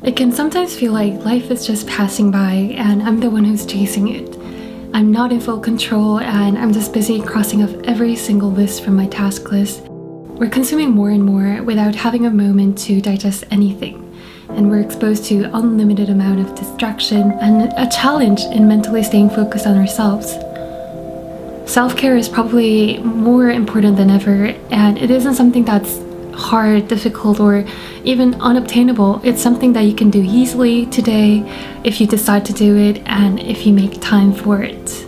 It can sometimes feel like life is just passing by and I'm the one who's chasing it. I'm not in full control and I'm just busy crossing off every single list from my task list. We're consuming more and more without having a moment to digest anything. And we're exposed to unlimited amount of distraction and a challenge in mentally staying focused on ourselves. Self-care is probably more important than ever, and it isn't something that's hard, difficult, or even unobtainable. It's something that you can do easily today if you decide to do it and if you make time for it.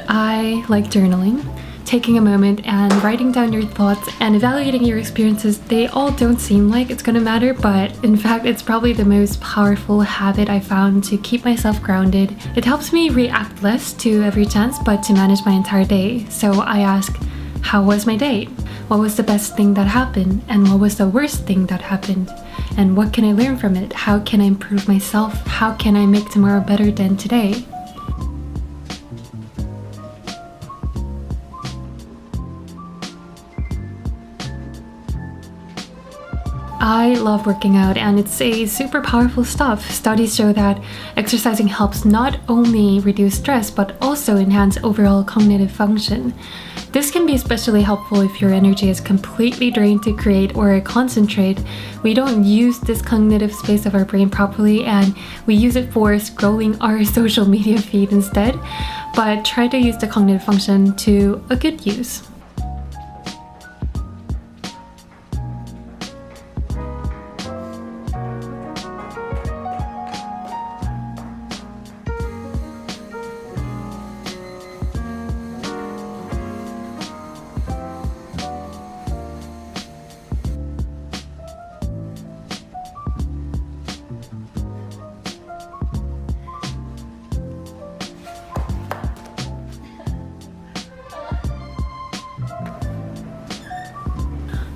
I like journaling. Taking a moment and writing down your thoughts and evaluating your experiences, they all don't seem like it's gonna matter, but in fact it's probably the most powerful habit I found to keep myself grounded. It helps me react less to every chance, but to manage my entire day. So I ask, how was my day? What was the best thing that happened? And what was the worst thing that happened? And what can I learn from it? How can I improve myself? How can I make tomorrow better than today? I love working out and it's a super powerful stuff. Studies show that exercising helps not only reduce stress but also enhance overall cognitive function. This can be especially helpful if your energy is completely drained to create or concentrate. We don't use this cognitive space of our brain properly and we use it for scrolling our social media feed instead. But try to use the cognitive function to a good use.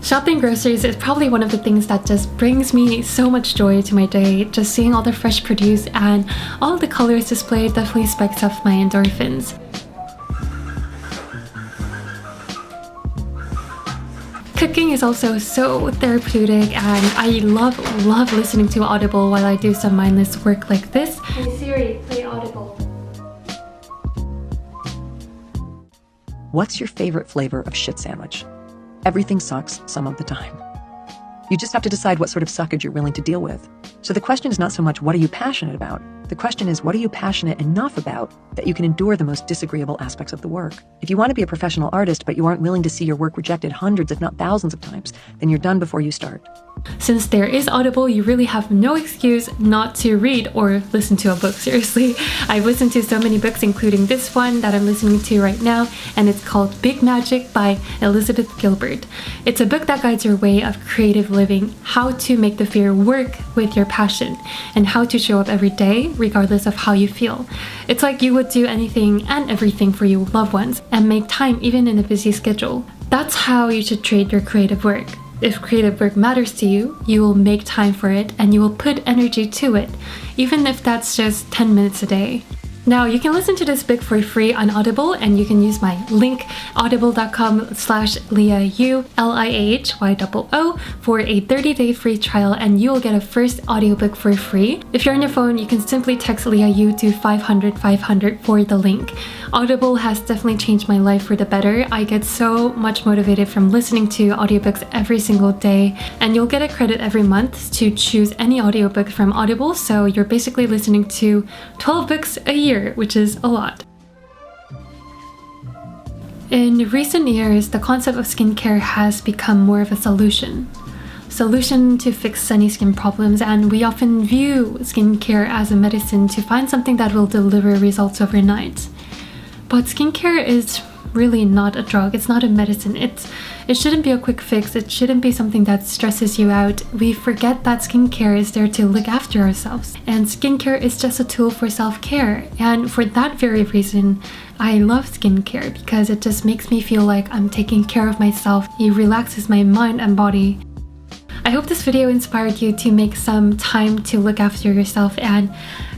Shopping groceries is probably one of the things that just brings me so much joy to my day. Just seeing all the fresh produce and all the colors displayed definitely spikes up my endorphins. Cooking is also so therapeutic and I love listening to Audible while I do some mindless work like this. Hey Siri, play Audible. What's your favorite flavor of shit sandwich? Everything sucks some of the time. You just have to decide what sort of suckage you're willing to deal with. So the question is not so much what are you passionate about? The question is what are you passionate enough about that you can endure the most disagreeable aspects of the work? If you want to be a professional artist but you aren't willing to see your work rejected hundreds if not thousands of times, then you're done before you start. Since there is Audible, you really have no excuse not to read or listen to a book, seriously. I've listened to so many books, including this one that I'm listening to right now, and it's called Big Magic by Elizabeth Gilbert. It's a book that guides your way of creative living, how to make the fear work with your passion, and how to show up every day regardless of how you feel. It's like you would do anything and everything for your loved ones and make time even in a busy schedule. That's how you should treat your creative work. If creative work matters to you, you will make time for it and you will put energy to it, even if that's just 10 minutes a day. Now, you can listen to this book for free on Audible, and you can use my link, audible.com/liahyoo, liahyoo, for a 30-day free trial, and you will get a first audiobook for free. If you're on your phone, you can simply text liahyoo to 500 for the link. Audible has definitely changed my life for the better. I get so much motivated from listening to audiobooks every single day, and you'll get a credit every month to choose any audiobook from Audible, so you're basically listening to 12 books a year, which is a lot. In recent years, the concept of skincare has become more of a solution to fix any skin problems, and we often view skincare as a medicine to find something that will deliver results overnight. But skincare is really not a drug. It's not a medicine. It shouldn't be a quick fix. It shouldn't be something that stresses you out. We forget that skincare is there to look after ourselves. And skincare is just a tool for self-care. And for that very reason, I love skincare because it just makes me feel like I'm taking care of myself. It relaxes my mind and body. I hope this video inspired you to make some time to look after yourself and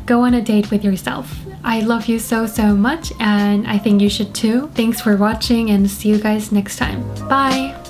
go on a date with yourself. I love you so much, and I think you should too. Thanks for watching, and see you guys next time. Bye!